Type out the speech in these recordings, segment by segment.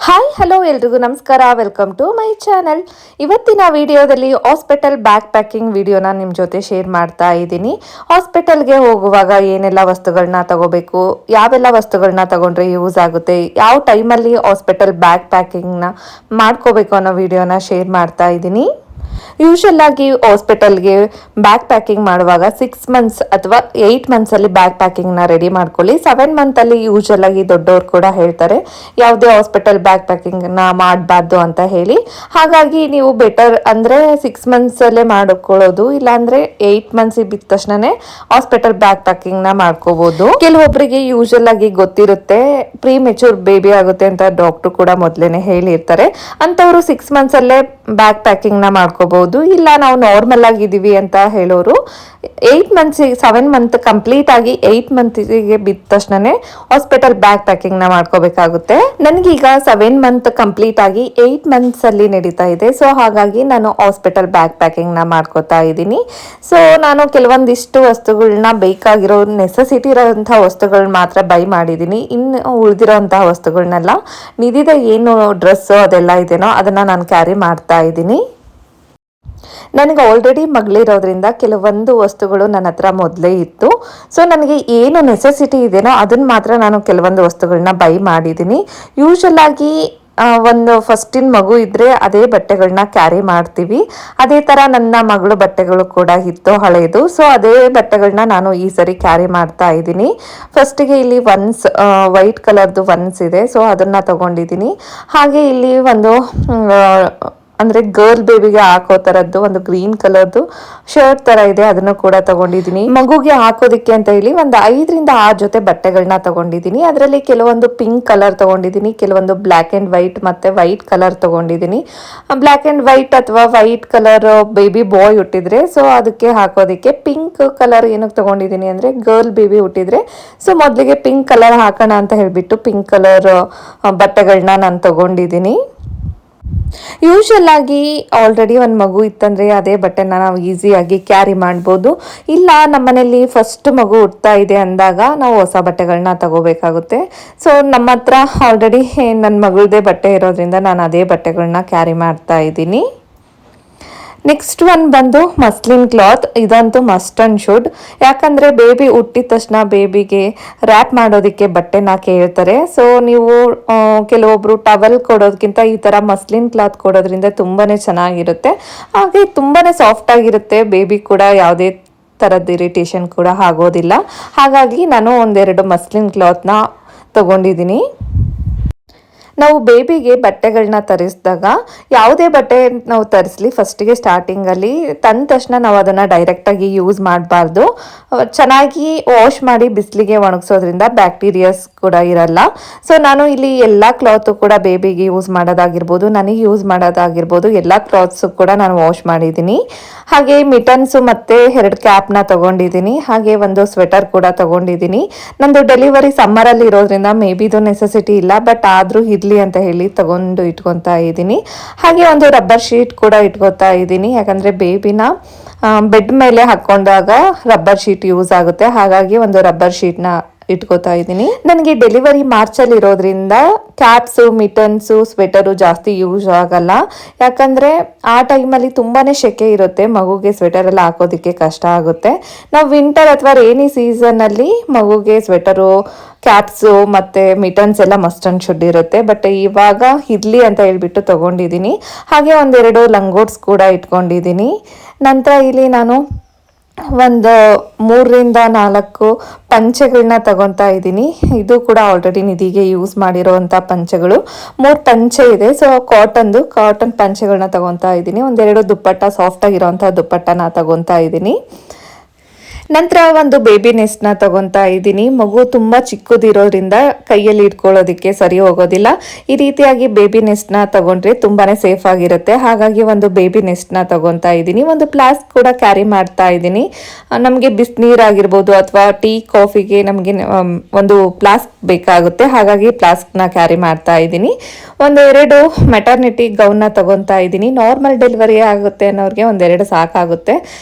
Hi hello ಎಲ್ರಿಗೂ ನಮಸ್ಕಾರ. Welcome to my channel. ಇವತ್ತಿನ ವಿಡಿಯೋದಲ್ಲಿ ಹಾಸ್ಪಿಟಲ್ ಬ್ಯಾಗ್ ಪ್ಯಾಕಿಂಗ್ ವಿಡಿಯೋನ ನಿಮ್ಮ ಜೊತೆ ಶೇರ್ ಮಾಡ್ತಾ ಇದ್ದೀನಿ. ಹಾಸ್ಪಿಟಲ್ಗೆ ಹೋಗುವಾಗ ಏನೆಲ್ಲ ವಸ್ತುಗಳನ್ನ ತಗೋಬೇಕು, ಯಾವೆಲ್ಲ ವಸ್ತುಗಳನ್ನ ತಗೊಂಡ್ರೆ ಯೂಸ್ ಆಗುತ್ತೆ, ಯಾವ ಟೈಮಲ್ಲಿ ಹಾಸ್ಪಿಟಲ್ ಬ್ಯಾಗ್ ಪ್ಯಾಕಿಂಗ್ನ ಮಾಡ್ಕೋಬೇಕು ಅನ್ನೋ ವಿಡಿಯೋನ ಶೇರ್ ಮಾಡ್ತಾ ಇದ್ದೀನಿ. ಯೂಶಲ್ ಆಗಿ ಹಾಸ್ಪಿಟಲ್ಗೆ ಬ್ಯಾಗ್ ಪ್ಯಾಕಿಂಗ್ ಮಾಡುವಾಗ 6 ಮಂತ್ಸ್ ಅಥವಾ 8 ಮಂತ್ಸಲ್ಲಿ ಬ್ಯಾಗ್ ಪ್ಯಾಕಿಂಗ್ನ ರೆಡಿ ಮಾಡ್ಕೊಳ್ಳಿ. 7 ಮಂತಲ್ಲಿ ಯೂಶಲ್ ಆಗಿ ದೊಡ್ಡವ್ರು ಕೂಡ ಹೇಳ್ತಾರೆ ಯಾವುದೇ ಹಾಸ್ಪಿಟಲ್ ಬ್ಯಾಗ್ ಪ್ಯಾಕಿಂಗ್ನ ಮಾಡಬಾರ್ದು ಅಂತ ಹೇಳಿ. ಹಾಗಾಗಿ ನೀವು ಬೆಟರ್ ಅಂದರೆ 6 ಮಂತ್ಸಲ್ಲೇ ಮಾಡ್ಕೊಳ್ಳೋದು, ಇಲ್ಲಾಂದರೆ 8 ಮಂತ್ಸಿಗೆ ಬಿದ್ದ ತಕ್ಷಣನೇ ಹಾಸ್ಪಿಟಲ್ ಬ್ಯಾಗ್ ಪ್ಯಾಕಿಂಗ್ನ ಮಾಡ್ಕೋಬೋದು. ಕೆಲವೊಬ್ಬರಿಗೆ ಯೂಶಲ್ ಆಗಿ ಗೊತ್ತಿರುತ್ತೆ ಪ್ರೀ ಮೆಚೂರ್ ಬೇಬಿ ಆಗುತ್ತೆ ಅಂತ ಡಾಕ್ಟ್ರು ಕೂಡ ಮೊದಲೇ ಹೇಳಿರ್ತಾರೆ. ಅಂಥವ್ರು 6 ಮಂತ್ಸಲ್ಲೇ ಬ್ಯಾಗ್ ಪ್ಯಾಕಿಂಗ್ನ ಮಾಡ್ಕೋಬಹುದು. ಇಲ್ಲ ನಾವು ನಾರ್ಮಲ್ ಆಗಿದ್ದೀವಿ ಅಂತ ಹೇಳೋರು 8 ಮಂತ್ಸಿಗೆ 7 ಮಂತ್ ಕಂಪ್ಲೀಟ್ ಆಗಿ 8 ಮಂತ್ಗೆ ಬಿದ್ದ ತಕ್ಷಣನೇ ಹಾಸ್ಪಿಟಲ್ ಬ್ಯಾಗ್ ಪ್ಯಾಕಿಂಗ್ನ ಮಾಡ್ಕೋಬೇಕಾಗುತ್ತೆ. ನನಗೀಗ 7 ಮಂತ್ ಕಂಪ್ಲೀಟ್ ಆಗಿ 8 ಮಂತ್ಸಲ್ಲಿ ನಡೀತಾ ಇದೆ. ಸೊ ಹಾಗಾಗಿ ನಾನು ಹಾಸ್ಪಿಟಲ್ ಬ್ಯಾಗ್ ಪ್ಯಾಕಿಂಗ್ನ ಮಾಡ್ಕೋತಾ ಇದ್ದೀನಿ. ಸೊ ನಾನು ಕೆಲವೊಂದಿಷ್ಟು ವಸ್ತುಗಳನ್ನ ಬೇಕಾಗಿರೋ ನೆಸೆಸಿಟಿ ಇರೋಂಥ ವಸ್ತುಗಳನ್ನ ಮಾತ್ರ ಬೈ ಮಾಡಿದ್ದೀನಿ. ಇನ್ನು ಉಳಿದಿರೋಂಥ ವಸ್ತುಗಳನ್ನೆಲ್ಲ ನಿಧಿದ ಏನು ಡ್ರೆಸ್ಸು ಅದೆಲ್ಲ ಇದೆನೋ ಅದನ್ನು ನಾನು ಕ್ಯಾರಿ ಮಾಡ್ತಾ ಇದ್ದೀನಿ. ನನಗೆ ಆಲ್ರೆಡಿ ಮಗಳಿರೋದ್ರಿಂದ ಕೆಲವೊಂದು ವಸ್ತುಗಳು ನನ್ನ ಹತ್ರ ಮೊದಲೇ ಇತ್ತು. ಸೊ ನನಗೆ ಏನು ನೆಸೆಸಿಟಿ ಇದೆನೋ ಅದನ್ನು ಮಾತ್ರ ನಾನು ಕೆಲವೊಂದು ವಸ್ತುಗಳನ್ನ ಬೈ ಮಾಡಿದ್ದೀನಿ. ಯೂಶಲ್ ಆಗಿ ಒಂದು ಫಸ್ಟಿನ ಮಗು ಇದ್ದರೆ ಅದೇ ಬಟ್ಟೆಗಳನ್ನ ಕ್ಯಾರಿ ಮಾಡ್ತೀವಿ. ಅದೇ ಥರ ನನ್ನ ಮಗಳು ಬಟ್ಟೆಗಳು ಕೂಡ ಇತ್ತು ಹಳೆಯದು. ಸೊ ಅದೇ ಬಟ್ಟೆಗಳನ್ನ ನಾನು ಈ ಸರಿ ಕ್ಯಾರಿ ಮಾಡ್ತಾ ಇದ್ದೀನಿ. ಫಸ್ಟಿಗೆ ಇಲ್ಲಿ ಒನ್ಸ್ ವೈಟ್ ಕಲರ್ದು ಒನ್ಸ್ ಇದೆ, ಸೊ ಅದನ್ನು ತಗೊಂಡಿದ್ದೀನಿ. ಹಾಗೆ ಇಲ್ಲಿ ಒಂದು ಅಂದರೆ ಗರ್ಲ್ ಬೇಬಿಗೆ ಹಾಕೋ ಥರದ್ದು ಒಂದು ಗ್ರೀನ್ ಕಲರ್ದು ಶರ್ಟ್ ಥರ ಇದೆ, ಅದನ್ನು ಕೂಡ ತಗೊಂಡಿದ್ದೀನಿ. ಮಗುಗೆ ಹಾಕೋದಕ್ಕೆ ಅಂತ ಹೇಳಿ ಒಂದು 5ರಿಂದ 6 ಜೊತೆ ಬಟ್ಟೆಗಳನ್ನ ತಗೊಂಡಿದ್ದೀನಿ. ಅದರಲ್ಲಿ ಕೆಲವೊಂದು ಪಿಂಕ್ ಕಲರ್ ತಗೊಂಡಿದ್ದೀನಿ, ಕೆಲವೊಂದು ಬ್ಲ್ಯಾಕ್ ಆ್ಯಂಡ್ ವೈಟ್ ಮತ್ತು ವೈಟ್ ಕಲರ್ ತಗೊಂಡಿದ್ದೀನಿ. ಬ್ಲ್ಯಾಕ್ ಆ್ಯಂಡ್ ವೈಟ್ ಅಥವಾ ವೈಟ್ ಕಲರ್ ಬೇಬಿ ಬಾಯ್ ಹುಟ್ಟಿದ್ರೆ ಸೊ ಅದಕ್ಕೆ ಹಾಕೋದಕ್ಕೆ, ಪಿಂಕ್ ಕಲರ್ ಏನಕ್ಕೆ ತಗೊಂಡಿದ್ದೀನಿ ಅಂದರೆ ಗರ್ಲ್ ಬೇಬಿ ಹುಟ್ಟಿದ್ರೆ ಸೊ ಮೊದಲಿಗೆ ಪಿಂಕ್ ಕಲರ್ ಹಾಕೋಣ ಅಂತ ಹೇಳಿಬಿಟ್ಟು ಪಿಂಕ್ ಕಲರ್ ಬಟ್ಟೆಗಳನ್ನ ನಾನು ತಗೊಂಡಿದ್ದೀನಿ. ಯೂಶಲ್ ಆಗಿ ಆಲ್ರೆಡಿ ಒಂದು ಮಗು ಇತ್ತಂದರೆ ಅದೇ ಬಟ್ಟೆನ ನಾವು ಈಸಿಯಾಗಿ ಕ್ಯಾರಿ ಮಾಡ್ಬೋದು. ಇಲ್ಲ ನಮ್ಮನೇಲಿ ಫಸ್ಟ್ ಮಗು ಹುಟ್ತಾ ಇದೆ ಅಂದಾಗ ನಾವು ಹೊಸ ಬಟ್ಟೆಗಳನ್ನ ತಗೋಬೇಕಾಗುತ್ತೆ. ಸೊ ನಮ್ಮ ಹತ್ರ ಆಲ್ರೆಡಿ ನನ್ನ ಮಗಳದೇ ಬಟ್ಟೆ ಇರೋದ್ರಿಂದ ನಾನು ಅದೇ ಬಟ್ಟೆಗಳನ್ನ ಕ್ಯಾರಿ ಮಾಡ್ತಾ ಇದ್ದೀನಿ. ನೆಕ್ಸ್ಟ್ ಒನ್ ಬಂದು ಮಸ್ಲಿನ್ ಕ್ಲಾತ್. ಇದಂತೂ ಮಸ್ಟ್ ಆ್ಯಂಡ್ ಶುಡ್, ಯಾಕಂದರೆ ಬೇಬಿ ಹುಟ್ಟಿದ ತಕ್ಷಣ ಬೇಬಿಗೆ ರ್ಯಾಪ್ ಮಾಡೋದಕ್ಕೆ ಬಟ್ಟೆನ ಕೇಳ್ತಾರೆ. ಸೊ ನೀವು ಕೆಲವೊಬ್ಬರು ಟವಲ್ ಕೊಡೋದಕ್ಕಿಂತ ಈ ಥರ ಮಸ್ಲಿನ್ ಕ್ಲಾತ್ ಕೊಡೋದ್ರಿಂದ ತುಂಬಾ ಚೆನ್ನಾಗಿರುತ್ತೆ. ಹಾಗೆ ತುಂಬಾ ಸಾಫ್ಟಾಗಿರುತ್ತೆ, ಬೇಬಿ ಕೂಡ ಯಾವುದೇ ಥರದ್ದು ಇರಿಟೇಷನ್ ಕೂಡ ಆಗೋದಿಲ್ಲ. ಹಾಗಾಗಿ ನಾನು ಒಂದೆರಡು ಮಸ್ಲಿನ್ ಕ್ಲಾತ್ನ ತೊಗೊಂಡಿದ್ದೀನಿ. ನಾವು ಬೇಬಿಗೆ ಬಟ್ಟೆಗಳನ್ನ ತರಿಸಿದಾಗ ಯಾವುದೇ ಬಟ್ಟೆ ನಾವು ತರಿಸಲಿ ಫಸ್ಟಿಗೆ ಸ್ಟಾರ್ಟಿಂಗಲ್ಲಿ ತಂದ ತಕ್ಷಣ ನಾವು ಅದನ್ನು ಡೈರೆಕ್ಟಾಗಿ ಯೂಸ್ ಮಾಡಬಾರ್ದು. ಚೆನ್ನಾಗಿ ವಾಶ್ ಮಾಡಿ ಬಿಸಿಲಿಗೆ ಒಣಗಿಸೋದ್ರಿಂದ ಬ್ಯಾಕ್ಟೀರಿಯಾಸ್ ಕೂಡ ಇರಲ್ಲ. ಸೊ ನಾನು ಇಲ್ಲಿ ಎಲ್ಲ ಕ್ಲಾತು ಕೂಡ ಬೇಬಿಗೆ ಯೂಸ್ ಮಾಡೋದಾಗಿರ್ಬೋದು, ನನಗೆ ಯೂಸ್ ಮಾಡೋದಾಗಿರ್ಬೋದು, ಎಲ್ಲ ಕ್ಲಾತ್ಸು ಕೂಡ ನಾನು ವಾಶ್ ಮಾಡಿದ್ದೀನಿ. ಹಾಗೆ ಮಿಟನ್ಸು ಮತ್ತು 2 ಕ್ಯಾಪ್ನ ತೊಗೊಂಡಿದ್ದೀನಿ. ಹಾಗೆ ಒಂದು ಸ್ವೆಟರ್ ಕೂಡ ತೊಗೊಂಡಿದ್ದೀನಿ. ನಂದು ಡೆಲಿವರಿ ಸಮ್ಮರಲ್ಲಿ ಇರೋದ್ರಿಂದ ಮೇ ಬಿ ಇದು ನೆಸೆಸಿಟಿ ಇಲ್ಲ, ಬಟ್ ಆದರೂ ಇರಲಿ ಅಂತ ಹೇಳಿ ತಗೊಂಡು ಇಟ್ಕೊತಾ ಇದ್ದೀನಿ. ಹಾಗೆ ಒಂದು ರಬ್ಬರ್ ಶೀಟ್ ಕೂಡ ಇಟ್ಕೊತಾ ಇದ್ದೀನಿ, ಯಾಕಂದರೆ ಬೇಬಿನ ಬೆಡ್ ಮೇಲೆ ಹಾಕ್ಕೊಂಡಾಗ ರಬ್ಬರ್ ಶೀಟ್ ಯೂಸ್ ಆಗುತ್ತೆ. ಹಾಗಾಗಿ ಒಂದು ರಬ್ಬರ್ ಶೀಟ್ನ ಇಟ್ಕೋತಾ ಇದ್ದೀನಿ. ನನಗೆ ಡೆಲಿವರಿ ಮಾರ್ಚಲ್ಲಿ ಇರೋದ್ರಿಂದ ಕ್ಯಾಪ್ಸು, ಮಿಟನ್ಸು, ಸ್ವೆಟರು ಜಾಸ್ತಿ ಯೂಸ್ ಆಗಲ್ಲ. ಯಾಕಂದರೆ ಆ ಟೈಮಲ್ಲಿ ತುಂಬಾ ಸೆಕೆ ಇರುತ್ತೆ, ಮಗುಗೆ ಸ್ವೆಟರ್ ಎಲ್ಲ ಹಾಕೋದಕ್ಕೆ ಕಷ್ಟ ಆಗುತ್ತೆ. ನಾವು ವಿಂಟರ್ ಅಥವಾ ರೇನಿ ಸೀಸನ್ನಲ್ಲಿ ಮಗುಗೆ ಸ್ವೆಟರು, ಕ್ಯಾಪ್ಸು ಮತ್ತು ಮಿಟನ್ಸ್ ಎಲ್ಲ ಮಸ್ಟ್ ಆ್ಯಂಡ್ ಶುಡ್ ಇರುತ್ತೆ. ಬಟ್ ಇವಾಗ ಇರಲಿ ಅಂತ ಹೇಳ್ಬಿಟ್ಟು ತೊಗೊಂಡಿದ್ದೀನಿ. ಹಾಗೆ ಒಂದೆರಡು ಲಂಗೋಟ್ಸ್ ಕೂಡ ಇಟ್ಕೊಂಡಿದ್ದೀನಿ. ನಂತರ ಇಲ್ಲಿ ನಾನು ಒಂದು 3ರಿಂದ 4 ಪಂಚೆಗಳನ್ನ ತಗೊತಾ ಇದ್ದೀನಿ. ಇದು ಕೂಡ ಆಲ್ರೆಡಿ ನಿಧಿಗೆ ಯೂಸ್ ಮಾಡಿರೋವಂಥ ಪಂಚೆಗಳು. 3 ಪಂಚೆ ಇದೆ. ಸೊ ಕಾಟನ್ ಪಂಚೆಗಳನ್ನ ತಗೊತಾ ಇದ್ದೀನಿ. ಒಂದೆರಡು ದುಪ್ಪಟ್ಟ, ಸಾಫ್ಟಾಗಿರೋವಂಥ ದುಪ್ಪಟ್ಟನ ತಗೊತಾ ಇದ್ದೀನಿ. ನಂತರ ಒಂದು ಬೇಬಿ ನೆಸ್ಟ್ನ ತಗೊತಾ ಇದ್ದೀನಿ. ಮಗು ತುಂಬ ಚಿಕ್ಕದಿರೋದ್ರಿಂದ ಕೈಯಲ್ಲಿ ಇಟ್ಕೊಳ್ಳೋದಕ್ಕೆ ಸರಿ ಹೋಗೋದಿಲ್ಲ. ಈ ರೀತಿಯಾಗಿ ಬೇಬಿ ನೆಸ್ಟ್ನ ತಗೊಂಡ್ರೆ ತುಂಬಾ ಸೇಫ್ ಆಗಿರುತ್ತೆ. ಹಾಗಾಗಿ ಒಂದು ಬೇಬಿ ನೆಸ್ಟ್ನ ತಗೊತಾ ಇದ್ದೀನಿ. ಒಂದು ಫ್ಲಾಸ್ಕ್ ಕೂಡ ಕ್ಯಾರಿ ಮಾಡ್ತಾ ಇದ್ದೀನಿ. ನಮಗೆ ಬಿಸಿನೀರಾಗಿರ್ಬೋದು ಅಥವಾ ಟೀ, ಕಾಫಿಗೆ ನಮಗೆ ಒಂದು ಫ್ಲಾಸ್ಕ್ ಬೇಕಾಗುತ್ತೆ. ಹಾಗಾಗಿ ಫ್ಲಾಸ್ಕ್ನ ಕ್ಯಾರಿ ಮಾಡ್ತಾ ಇದ್ದೀನಿ. ಒಂದೆರಡು ಮೆಟರ್ನಿಟಿ ಗೌನ್ನ ತಗೊತಾ ಇದ್ದೀನಿ. ನಾರ್ಮಲ್ ಡೆಲಿವರಿ ಆಗುತ್ತೆ ಅನ್ನೋರಿಗೆ ಒಂದೆರಡು ಸಾಕಾಗುತ್ತೆ.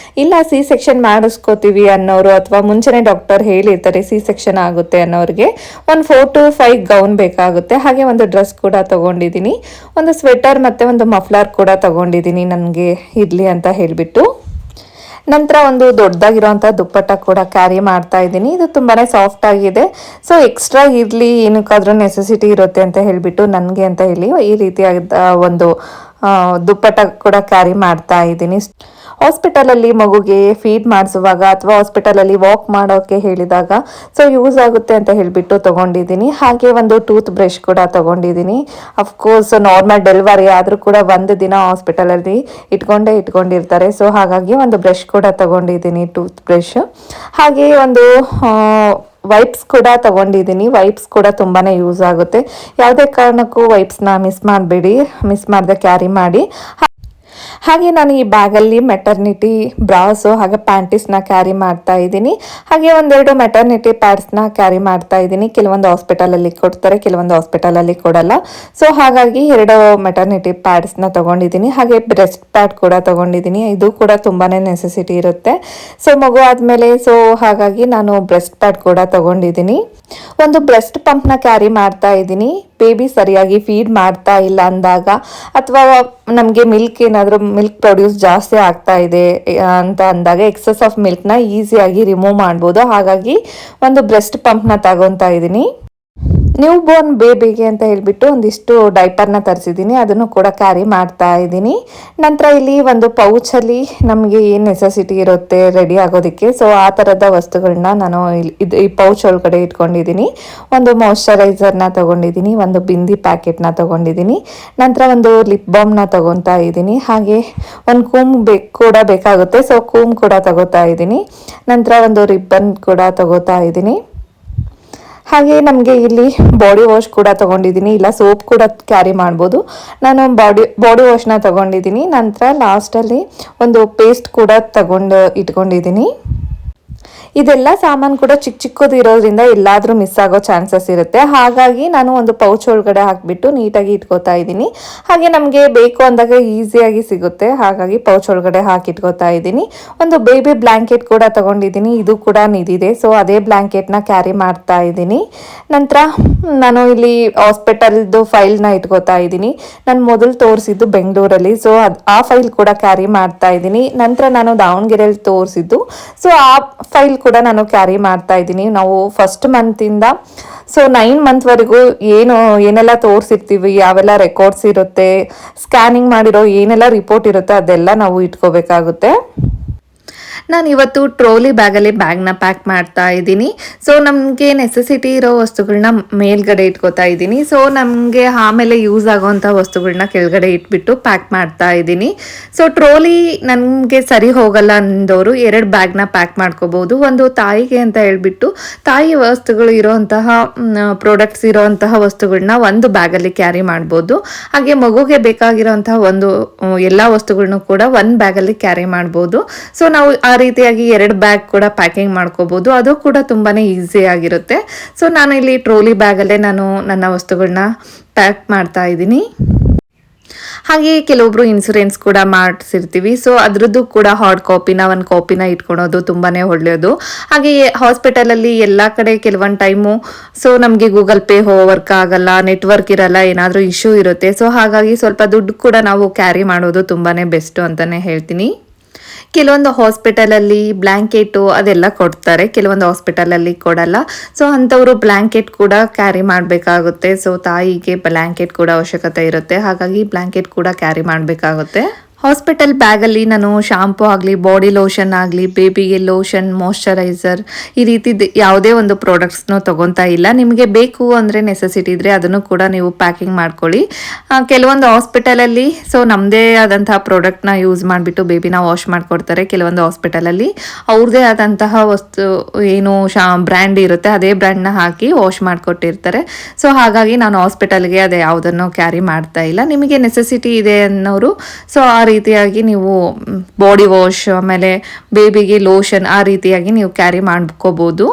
ಇಲ್ಲ C ಸೆಕ್ಷನ್ ಮಾಡಿಸ್ಕೋತೀವಿ ಅನ್ನೋರು ಅಥವಾ ಮುಂಚೆನೇ ಡಾಕ್ಟರ್ ಹೇಳಿರ್ತಾರೆ ಸಿ ಸೆಕ್ಷನ್ ಆಗುತ್ತೆ ಅನ್ನೋರಿಗೆ ಒಂದು 4 to 5 ಗೌನ್ ಬೇಕಾಗುತ್ತೆ. ಹಾಗೆ ಒಂದು ಡ್ರೆಸ್ ಕೂಡ ತಗೊಂಡಿದ್ದೀನಿ, ಒಂದು ಸ್ವೆಟರ್ ಮತ್ತು ಒಂದು ಮಫ್ಲರ್ ಕೂಡ ತಗೊಂಡಿದ್ದೀನಿ ನನಗೆ ಇರಲಿ ಅಂತ ಹೇಳಿಬಿಟ್ಟು. ನಂತರ ಒಂದು ದೊಡ್ಡದಾಗಿರೋಂಥ ದುಪ್ಪಟ್ಟ ಕೂಡ ಕ್ಯಾರಿ ಮಾಡ್ತಾ ಇದ್ದೀನಿ. ಇದು ತುಂಬಾ ಸಾಫ್ಟ್ ಆಗಿದೆ. ಸೊ ಎಕ್ಸ್ಟ್ರಾ ಇರಲಿ ಏನಕ್ಕಾದ್ರೂ ನೆಸೆಸಿಟಿ ಇರುತ್ತೆ ಅಂತ ಹೇಳಿಬಿಟ್ಟು ನನಗೆ ಅಂತ ಹೇಳಿ ಈ ರೀತಿಯಾದ ಒಂದು ದುಪ್ಪಟ್ಟ ಕೂಡ ಕ್ಯಾರಿ ಮಾಡ್ತಾ ಇದ್ದೀನಿ. ಹಾಸ್ಪಿಟಲಲ್ಲಿ ಮಗುಗೆ ಫೀಡ್ ಮಾಡಿಸುವಾಗ ಅಥವಾ ಹಾಸ್ಪಿಟಲಲ್ಲಿ ವಾಕ್ ಮಾಡೋಕ್ಕೆ ಹೇಳಿದಾಗ ಸೊ ಯೂಸ್ ಆಗುತ್ತೆ ಅಂತ ಹೇಳಿಬಿಟ್ಟು ತೊಗೊಂಡಿದ್ದೀನಿ. ಹಾಗೆ ಒಂದು ಟೂತ್ ಬ್ರಷ್ ಕೂಡ ತೊಗೊಂಡಿದ್ದೀನಿ. ಅಫ್ಕೋರ್ಸ್ ನಾರ್ಮಲ್ ಡೆಲಿವರಿ ಆದರೂ ಕೂಡ ಒಂದು ದಿನ ಹಾಸ್ಪಿಟಲಲ್ಲಿ ಇಟ್ಕೊಂಡಿರ್ತಾರೆ. ಸೊ ಹಾಗಾಗಿ ಒಂದು ಬ್ರಷ್ ಕೂಡ ತೊಗೊಂಡಿದ್ದೀನಿ, ಟೂತ್ ಬ್ರಷ್. ಹಾಗೆ ಒಂದು ವೈಪ್ಸ್ ಕೂಡ ತಗೊಂಡಿದ್ದೀನಿ. ವೈಪ್ಸ್ ಕೂಡ ತುಂಬಾ ಯೂಸ್ ಆಗುತ್ತೆ. ಯಾವುದೇ ಕಾರಣಕ್ಕೂ ವೈಪ್ಸ್ನ ಮಿಸ್ ಮಾಡದೆ ಕ್ಯಾರಿ ಮಾಡಿ. ಹಾಗೆ ನಾನು ಈ ಬ್ಯಾಗಲ್ಲಿ ಮೆಟರ್ನಿಟಿ ಬ್ರಾಸು ಹಾಗೆ ಪ್ಯಾಂಟೀಸ್ನ ಕ್ಯಾರಿ ಮಾಡ್ತಾ ಇದ್ದೀನಿ. ಹಾಗೆ ಒಂದೆರಡು ಮೆಟರ್ನಿಟಿ ಪ್ಯಾಡ್ಸ್ನ ಕ್ಯಾರಿ ಮಾಡ್ತಾ ಇದ್ದೀನಿ. ಕೆಲವೊಂದು ಹಾಸ್ಪಿಟಲಲ್ಲಿ ಕೊಡ್ತಾರೆ, ಕೆಲವೊಂದು ಹಾಸ್ಪಿಟಲಲ್ಲಿ ಕೊಡಲ್ಲ. ಸೊ ಹಾಗಾಗಿ 2 ಮೆಟರ್ನಿಟಿ ಪ್ಯಾಡ್ಸ್ನ ತೊಗೊಂಡಿದ್ದೀನಿ. ಹಾಗೆ ಬ್ರೆಸ್ಟ್ ಪ್ಯಾಡ್ ಕೂಡ ತೊಗೊಂಡಿದ್ದೀನಿ. ಇದು ಕೂಡ ತುಂಬಾ ನೆಸೆಸಿಟಿ ಇರುತ್ತೆ ಸೊ ಮಗು ಆದಮೇಲೆ. ಸೊ ಹಾಗಾಗಿ ನಾನು ಬ್ರೆಸ್ಟ್ ಪ್ಯಾಡ್ ಕೂಡ ತೊಗೊಂಡಿದ್ದೀನಿ. ಒಂದು ಬ್ರೆಸ್ಟ್ ಪಂಪ್ನ ಕ್ಯಾರಿ ಮಾಡ್ತಾ ಇದ್ದೀನಿ. ಬೇಬಿ ಸರಿಯಾಗಿ ಫೀಡ್ ಮಾಡ್ತಾ ಇಲ್ಲ ಅಂದಾಗ ಅಥವಾ ನಮಗೆ ಮಿಲ್ಕ್ ಪ್ರೊಡ್ಯೂಸ್ ಜಾಸ್ತಿ ಆಗ್ತಾ ಇದೆ ಅಂತ ಅಂದಾಗ ಎಕ್ಸಸ್ ಆಫ್ ಮಿಲ್ಕ್ನ ಈಸಿಯಾಗಿ ರಿಮೂವ್ ಮಾಡ್ಬೋದು. ಹಾಗಾಗಿ ಒಂದು ಬ್ರೆಸ್ಟ್ ಪಂಪ್ನ ತಗೊತಾ ಇದ್ದೀನಿ. ನ್ಯೂ ಬೋರ್ನ್ ಬೇಬಿಗೆ ಅಂತ ಹೇಳಿಬಿಟ್ಟು ಒಂದಿಷ್ಟು ಡೈಪರ್ನ ತರಿಸಿದ್ದೀನಿ, ಅದನ್ನು ಕೂಡ ಕ್ಯಾರಿ ಮಾಡ್ತಾ ಇದ್ದೀನಿ. ನಂತರ ಇಲ್ಲಿ ಒಂದು ಪೌಚಲ್ಲಿ ನಮಗೆ ಏನು ನೆಸೆಸಿಟಿ ಇರುತ್ತೆ ರೆಡಿ ಆಗೋದಕ್ಕೆ, ಸೊ ಆ ಥರದ ವಸ್ತುಗಳನ್ನ ನಾನು ಈ ಪೌಚ್ ಒಳಗಡೆ ಇಟ್ಕೊಂಡಿದ್ದೀನಿ. ಒಂದು ಮಾಯ್ಶ್ಚರೈಸರ್ನ ತೊಗೊಂಡಿದ್ದೀನಿ, ಒಂದು ಬಿಂದಿ ಪ್ಯಾಕೆಟ್ನ ತೊಗೊಂಡಿದ್ದೀನಿ. ನಂತರ ಒಂದು ಲಿಪ್ ಬಾಮ್ನ ತೊಗೊತಾ ಇದ್ದೀನಿ. ಹಾಗೆ ಒಂದು ಕೂಮ್ ಕೂಡ ಬೇಕಾಗುತ್ತೆ, ಸೊ ಕೂಮ್ ಕೂಡ ತಗೋತಾ ಇದ್ದೀನಿ. ನಂತರ ಒಂದು ರಿಬ್ಬನ್ ಕೂಡ ತಗೋತಾ ಇದ್ದೀನಿ. ಹಾಗೆ ನಮಗೆ ಇಲ್ಲಿ ಬಾಡಿ ವಾಶ್ ಕೂಡ ತೊಗೊಂಡಿದ್ದೀನಿ, ಇಲ್ಲ ಸೋಪ್ ಕೂಡ ಕ್ಯಾರಿ ಮಾಡ್ಬೋದು. ನಾನು ಬಾಡಿ ವಾಶ್ನ ತೊಗೊಂಡಿದ್ದೀನಿ. ನಂತರ ಲಾಸ್ಟಲ್ಲಿ ಒಂದು ಪೇಸ್ಟ್ ಕೂಡ ಇಟ್ಕೊಂಡಿದ್ದೀನಿ. ಇದೆಲ್ಲ ಸಾಮಾನು ಕೂಡ ಚಿಕ್ಕದು ಇರೋದ್ರಿಂದ ಎಲ್ಲಾದರೂ ಮಿಸ್ ಆಗೋ ಚಾನ್ಸಸ್ ಇರುತ್ತೆ. ಹಾಗಾಗಿ ನಾನು ಒಂದು ಪೌಚ್ ಒಳಗಡೆ ಹಾಕಿಬಿಟ್ಟು ನೀಟಾಗಿ ಇಟ್ಕೋತಾ ಇದ್ದೀನಿ. ಹಾಗೆ ನಮಗೆ ಬೇಕು ಅಂದಾಗ ಈಸಿಯಾಗಿ ಸಿಗುತ್ತೆ, ಹಾಗಾಗಿ ಪೌಚ್ ಒಳಗಡೆ ಹಾಕಿ ಇಟ್ಕೋತಾ ಇದ್ದೀನಿ. ಒಂದು ಬೇಬಿ ಬ್ಲ್ಯಾಂಕೆಟ್ ಕೂಡ ತಗೊಂಡಿದ್ದೀನಿ, ಇದು ಕೂಡ ನಿದಿದೆ. ಸೊ ಅದೇ ಬ್ಲ್ಯಾಂಕೆಟ್ನ ಕ್ಯಾರಿ ಮಾಡ್ತಾ ಇದ್ದೀನಿ. ನಂತರ ನಾನು ಇಲ್ಲಿ ಹಾಸ್ಪಿಟಲ್ದು ಫೈಲ್ನ ಇಟ್ಕೋತಾ ಇದ್ದೀನಿ. ನಾನು ಮೊದಲು ತೋರಿಸಿದ್ದು ಬೆಂಗಳೂರಲ್ಲಿ, ಸೊ ಆ ಫೈಲ್ ಕೂಡ ಕ್ಯಾರಿ ಮಾಡ್ತಾ ಇದ್ದೀನಿ. ನಂತರ ನಾನು ದಾವಣಗೆರೆಯಲ್ಲಿ ತೋರಿಸಿದ್ದು, ಸೊ ಆ ಫೈಲ್ ಕೂಡ ನಾನು ಕ್ಯಾರಿ ಮಾಡ್ತಾ ಇದ್ದೀನಿ. ನಾವು ಫಸ್ಟ್ ಮಂತಿಂದ ಸೊ 9 ಮಂತ್ವರೆಗೂ ಏನೆಲ್ಲ ತೋರಿಸಿರ್ತೀವಿ, ಯಾವೆಲ್ಲ ರೆಕಾರ್ಡ್ಸ್ ಇರುತ್ತೆ, ಸ್ಕ್ಯಾನಿಂಗ್ ಮಾಡಿರೋ ಏನೆಲ್ಲ ರಿಪೋರ್ಟ್ ಇರುತ್ತೆ ಅದೆಲ್ಲ ನಾವು ಇಟ್ಕೋಬೇಕಾಗುತ್ತೆ. ನಾನು ಇವತ್ತು ಟ್ರೋಲಿ ಬ್ಯಾಗ್ನ ಪ್ಯಾಕ್ ಮಾಡ್ತಾ ಇದ್ದೀನಿ. ಸೊ ನಮಗೆ ನೆಸೆಸಿಟಿ ಇರೋ ವಸ್ತುಗಳನ್ನ ಮೇಲ್ಗಡೆ ಇಟ್ಕೋತಾ ಇದ್ದೀನಿ. ಸೊ ನಮಗೆ ಆಮೇಲೆ ಯೂಸ್ ಆಗೋವಂಥ ವಸ್ತುಗಳನ್ನ ಕೆಳಗಡೆ ಇಟ್ಬಿಟ್ಟು ಪ್ಯಾಕ್ ಮಾಡ್ತಾ ಇದ್ದೀನಿ. ಸೊ ಟ್ರೋಲಿ ನನಗೆ ಸರಿ ಹೋಗಲ್ಲ ಅಂದವರು 2 ಬ್ಯಾಗ್ನ ಪ್ಯಾಕ್ ಮಾಡ್ಕೋಬೋದು. ಒಂದು ತಾಯಿಗೆ ಅಂತ ಹೇಳ್ಬಿಟ್ಟು ತಾಯಿ ವಸ್ತುಗಳು ಇರೋಂತಹ ಪ್ರಾಡಕ್ಟ್ಸ್ ಇರೋಂತಹ ವಸ್ತುಗಳನ್ನ ಒಂದು ಬ್ಯಾಗಲ್ಲಿ ಕ್ಯಾರಿ ಮಾಡ್ಬೋದು. ಹಾಗೆ ಮಗುಗೆ ಬೇಕಾಗಿರೋಂತಹ ಎಲ್ಲ ವಸ್ತುಗಳನ್ನೂ ಕೂಡ ಒಂದು ಬ್ಯಾಗಲ್ಲಿ ಕ್ಯಾರಿ ಮಾಡ್ಬೋದು. ಸೊ ನಾವು ಆ ರೀತಿಯಾಗಿ 2 ಬ್ಯಾಗ್ ಕೂಡ ಪ್ಯಾಕಿಂಗ್ ಮಾಡ್ಕೋಬಹುದು, ಅದು ಕೂಡ ತುಂಬಾನೇ ಈಸಿ ಆಗಿರುತ್ತೆ. ಸೊ ನಾನು ಇಲ್ಲಿ ಟ್ರೋಲಿ ಬ್ಯಾಗಲ್ಲೇ ನಾನು ನನ್ನ ವಸ್ತುಗಳನ್ನ ಪ್ಯಾಕ್ ಮಾಡ್ತಾ ಇದ್ದೀನಿ. ಹಾಗೆ ಕೆಲವೊಬ್ರು ಇನ್ಸೂರೆನ್ಸ್ ಕೂಡ ಮಾಡಿಸಿರ್ತೀವಿ, ಸೊ ಅದ್ರದ್ದು ಕೂಡ ಒಂದು ಕಾಪಿನ ಇಟ್ಕೊಳೋದು ತುಂಬಾನೇ ಒಳ್ಳೆಯದು. ಹಾಗೆ ಹಾಸ್ಪಿಟಲಲ್ಲಿ ಎಲ್ಲ ಕಡೆ ಕೆಲವೊಂದು ಟೈಮು ಸೊ ನಮಗೆ ಗೂಗಲ್ ಪೇ ವರ್ಕ್ ಆಗಲ್ಲ, ನೆಟ್ವರ್ಕ್ ಇರಲ್ಲ, ಏನಾದರೂ ಇಶ್ಯೂ ಇರುತ್ತೆ. ಸೊ ಹಾಗಾಗಿ ಸ್ವಲ್ಪ ದುಡ್ಡು ಕೂಡ ನಾವು ಕ್ಯಾರಿ ಮಾಡೋದು ತುಂಬಾನೇ ಬೆಸ್ಟ್ ಅಂತಾನೆ ಹೇಳ್ತೀನಿ. ಕೆಲವೊಂದು ಹಾಸ್ಪಿಟಲಲ್ಲಿ ಬ್ಲ್ಯಾಂಕೆಟು ಅದೆಲ್ಲ ಕೊಡ್ತಾರೆ, ಕೆಲವೊಂದು ಹಾಸ್ಪಿಟಲಲ್ಲಿ ಕೊಡಲ್ಲ. ಸೊ ಅಂಥವರು ಬ್ಲ್ಯಾಂಕೆಟ್ ಕೂಡ ಕ್ಯಾರಿ ಮಾಡಬೇಕಾಗುತ್ತೆ. ಸೊ ತಾಯಿಗೆ ಬ್ಲ್ಯಾಂಕೆಟ್ ಕೂಡ ಅವಶ್ಯಕತೆ ಇರುತ್ತೆ, ಹಾಗಾಗಿ ಬ್ಲ್ಯಾಂಕೆಟ್ ಕೂಡ ಕ್ಯಾರಿ ಮಾಡಬೇಕಾಗುತ್ತೆ. ಹಾಸ್ಪಿಟಲ್ ಬ್ಯಾಗಲ್ಲಿ ನಾನು ಶಾಂಪೂ ಆಗಲಿ, ಬಾಡಿ ಲೋಷನ್ ಆಗಲಿ, ಬೇಬಿಗೆ ಲೋಷನ್, ಮಾಯ್ಶ್ಚರೈಸರ್ ಈ ರೀತಿ ಯಾವುದೇ ಒಂದು ಪ್ರಾಡಕ್ಟ್ಸ್ನೂ ತೊಗೊತಾ ಇಲ್ಲ. ನಿಮಗೆ ಬೇಕು ಅಂದರೆ ನೆಸೆಸಿಟಿ ಇದ್ದರೆ ಅದನ್ನು ಕೂಡ ನೀವು ಪ್ಯಾಕಿಂಗ್ ಮಾಡ್ಕೊಳ್ಳಿ. ಕೆಲವೊಂದು ಹಾಸ್ಪಿಟಲಲ್ಲಿ ಸೊ ನಮ್ಮದೇ ಆದಂತಹ ಪ್ರಾಡಕ್ಟ್ನ ಯೂಸ್ ಮಾಡಿಬಿಟ್ಟು ಬೇಬಿನ ವಾಶ್ ಮಾಡಿಕೊಡ್ತಾರೆ. ಕೆಲವೊಂದು ಹಾಸ್ಪಿಟಲಲ್ಲಿ ಅವ್ರದ್ದೇ ಆದಂತಹ ವಸ್ತು ಏನು ಬ್ರ್ಯಾಂಡ್ ಇರುತ್ತೆ ಅದೇ ಬ್ರ್ಯಾಂಡ್ನ ಹಾಕಿ ವಾಶ್ ಮಾಡಿಕೊಟ್ಟಿರ್ತಾರೆ. ಸೊ ಹಾಗಾಗಿ ನಾನು ಹಾಸ್ಪಿಟಲ್ಗೆ ಅದೇ ಯಾವುದನ್ನು ಕ್ಯಾರಿ ಮಾಡ್ತಾ ಇಲ್ಲ. ನಿಮಗೆ ನೆಸೆಸಿಟಿ ಇದೆ ಅನ್ನೋರು ಸೊ ಆ ರೀತಿಯಾಗಿ ನೀವು ಬಾಡಿ ವಾಶ್ ಆಮೇಲೆ ಬೇಬಿಗೆ ಲೋಷನ್ ಆ ರೀತಿಯಾಗಿ ನೀವು ಕ್ಯಾರಿ ಮಾಡ್ಕೋಬಹುದು.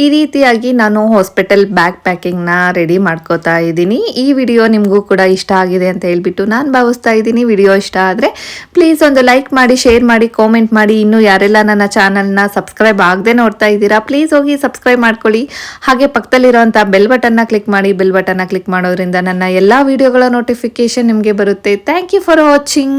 ಈ ರೀತಿಯಾಗಿ ನಾನು ಹಾಸ್ಪಿಟಲ್ ಬ್ಯಾಗ್ ಪ್ಯಾಕಿಂಗ್ನ ರೆಡಿ ಮಾಡ್ಕೋತಾ ಇದ್ದೀನಿ. ಈ ವಿಡಿಯೋ ನಿಮಗೂ ಕೂಡ ಇಷ್ಟ ಆಗಿದೆ ಅಂತ ಹೇಳ್ಬಿಟ್ಟು ನಾನು ಭಾವಿಸ್ತಾ ಇದ್ದೀನಿ. ವಿಡಿಯೋ ಇಷ್ಟ ಆದರೆ ಪ್ಲೀಸ್ ಒಂದು ಲೈಕ್ ಮಾಡಿ, ಶೇರ್ ಮಾಡಿ, ಕಾಮೆಂಟ್ ಮಾಡಿ. ಇನ್ನೂ ಯಾರೆಲ್ಲ ನನ್ನ ಚಾನಲ್ನ ಸಬ್ಸ್ಕ್ರೈಬ್ ಆಗದೆ ನೋಡ್ತಾ ಇದ್ದೀರಾ ಪ್ಲೀಸ್ ಹೋಗಿ ಸಬ್ಸ್ಕ್ರೈಬ್ ಮಾಡ್ಕೊಳ್ಳಿ. ಹಾಗೆ ಪಕ್ಕದಲ್ಲಿರುವಂಥ ಬೆಲ್ ಬಟನ್ನ ಕ್ಲಿಕ್ ಮಾಡಿ. ಬೆಲ್ ಬಟನ್ನ ಕ್ಲಿಕ್ ಮಾಡೋದ್ರಿಂದ ನನ್ನ ಎಲ್ಲ ವಿಡಿಯೋಗಳ ನೋಟಿಫಿಕೇಶನ್ ನಿಮಗೆ ಬರುತ್ತೆ. Thank you for watching.